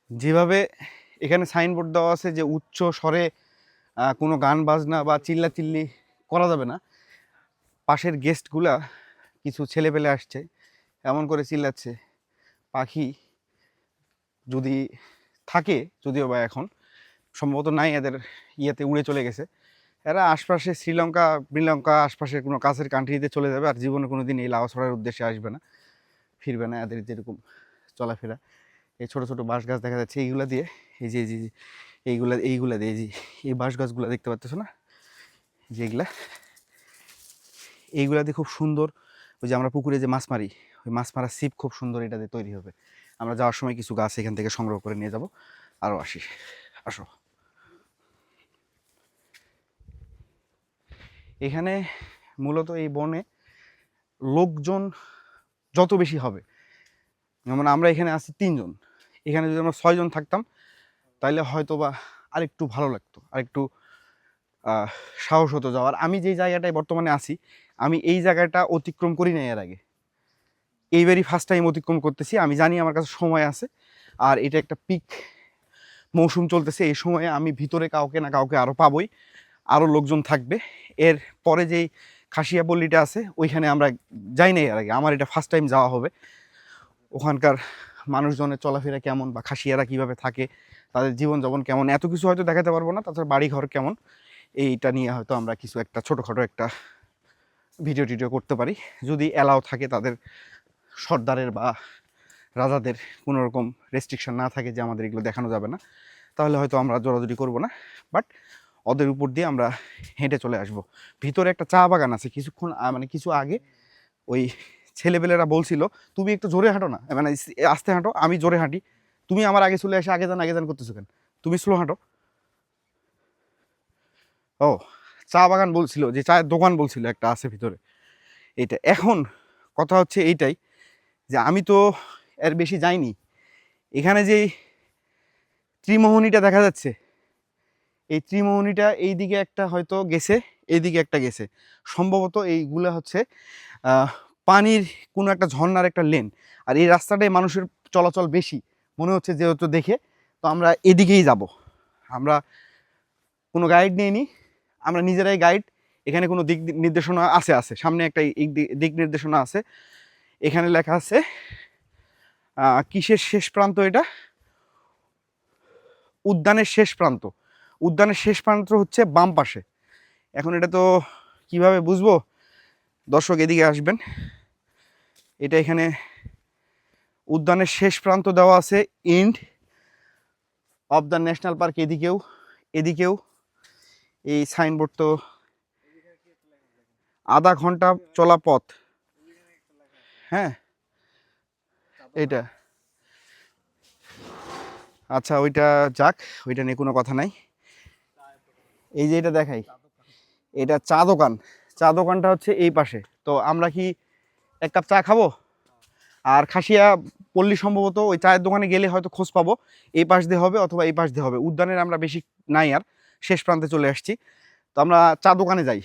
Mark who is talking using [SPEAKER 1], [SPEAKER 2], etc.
[SPEAKER 1] যেভাবে এখানে সাইনবোর্ড দেওয়া আছে যে উচ্চ স্বরে কোনো গান বাজনা বা চিল্লাচিল্লি করা যাবে না, পাশের গেস্টগুলা কিছু ছেলেপেলে আসছে, এমন করে চিল্লাচ্ছে। পাখি যদি থাকে, যদিও বা এখন সম্ভবত নাই, এদের ইয়েতে উড়ে চলে গেছে। এরা আশপাশে শ্রীলঙ্কা আশপাশের কোনো কাছের কান্ট্রিতে চলে যাবে, আর জীবনে কোনো দিন এই লাউছড়ার উদ্দেশ্যে আসবে না, ফিরবে না। এদের যেরকম চলাফেরা, এই ছোটো ছোটো বাঁশ গাছ দেখা যাচ্ছে, এইগুলা দিয়ে, এই যে এইগুলা দিয়ে, এই বাঁশ গাছগুলো দেখতে পাচ্ছ না, যেগুলা এইগুলা দিয়ে খুব সুন্দর, ওই যে আমরা পুকুরে যে মাছ মারি, ওই মাছ মারার ছিপ খুব সুন্দর এটা দিয়ে তৈরি হবে। আমরা যাওয়ার সময় কিছু গাছ এখান থেকে সংগ্রহ করে নিয়ে যাব। আরও আসো। এখানে মূলত এই বনে লোকজন যত বেশি হবে, যেমন আমরা এখানে আছি 3 জন, এখানে যদি আমরা 6 জন থাকতাম তাহলে হয়তো বা আরেকটু ভালো লাগতো, আরেকটু সাহস হতো যাওয়ার। আমি যে জায়গাটায় বর্তমানে আছি, আমি এই জায়গাটা অতিক্রম করি না এর আগে, এইবারই ফার্স্ট টাইম অতিক্রম করতেছি। আমি জানি আমার কাছে সময় আছে, আর এটা একটা পিক মৌসুম চলতেছে, এই সময়ে আমি ভিতরে কাউকে না কাউকে আরও পাবই, আরও লোকজন থাকবে। এর পরে যেই খাসিয়া পল্লীটা আছে, ওইখানে আমরা যাই না এর আগে, আমার এটা ফার্স্ট টাইম যাওয়া হবে। ওখানকার মানুষজনের চলাফেরা কেমন, বা খাসিয়ারা কিভাবে থাকে, তাদের জীবনযাপন কেমন, এত কিছু হয়তো দেখাতে পারবো না। তাছাড়া বাড়িঘর কেমন, এইটা নিয়ে হয়তো আমরা কিছু একটা ছোটোখাটো একটা ভিডিও টিডিও করতে পারি, যদি অ্যালাও থাকে তাদের সর্দারের বা রাজাদের কোনো রকম রেস্ট্রিকশন না থাকে যে আমাদের এগুলো দেখানো যাবে না, তাহলে হয়তো আমরা জোরাজুরি করবো না। বাট ওদের উপর দিয়ে আমরা হেঁটে চলে আসব। ভিতরে একটা চা বাগান আছে, কিছুক্ষণ মানে কিছু আগে ওই ছেলেপেলেরা বলছিল তুমি একটু জোরে হাঁটো না, মানে আস্তে হাঁটো, আমি জোরে হাঁটি, তুমি আমার আগে চলে এসে আগে যান করতেছো কেন, তুমি স্লো হাঁটো। ও, চা বাগান বলছিল, যে চায়ের দোকান বলছিল একটা আছে ভিতরে, এইটা। এখন কথা হচ্ছে এইটাই যে আমি তো এর বেশি যাইনি। এখানে যে ত্রিমোহনীটা দেখা যাচ্ছে, এই ত্রিমোহনীটা এইদিকে একটা হয়তো গেছে, এইদিকে একটা গেছে, সম্ভবত এইগুলা হচ্ছে পানির কোনো একটা ঝর্ণার একটা লেন। আর এই রাস্তাটায় মানুষের চলাচল বেশি মনে হচ্ছে যেহেতু দেখে, তো আমরা এদিকেই যাব। আমরা কোনো গাইড নিইনি, আমরা নিজেরাই গাইড। এখানে কোনো দিক নির্দেশনা আছে, সামনে একটা দিক নির্দেশনা আছে, এখানে লেখা আছে কিসের শেষ প্রান্ত, এটা উদ্যানের শেষ প্রান্ত। উদ্যানের শেষ প্রান্ত হচ্ছে বাম পাশে। এখন এটা তো কিভাবে বুঝবো, দর্শক এদিকে আসবেন, এটা এখানে উদ্যানের শেষ প্রান্ত দেওয়া আছে, end of the national park, এদিকেও এই সাইনবোর্ড তো আধা ঘন্টা চলা পথ। হ্যাঁ, এইটা আচ্ছা, ওইটা যাক, ওইটা নিয়ে কোনো কথা নাই। এই যে এটা দেখাই, এটা চা দোকান, চা দোকানটা হচ্ছে এই পাশে। তো আমরা কি এক কাপ চা খাবো? আর খাসিয়া পল্লী সম্ভবত ওই চায়ের দোকানে গেলে হয়তো খোঁজ পাবো, এই পাশ দিয়ে হবে অথবা এই পাশ দিয়ে হবে। উদ্যানের আমরা বেশি নাই, আর শেষ প্রান্তে চলে আসছি, তো আমরা চা দোকানে যাই।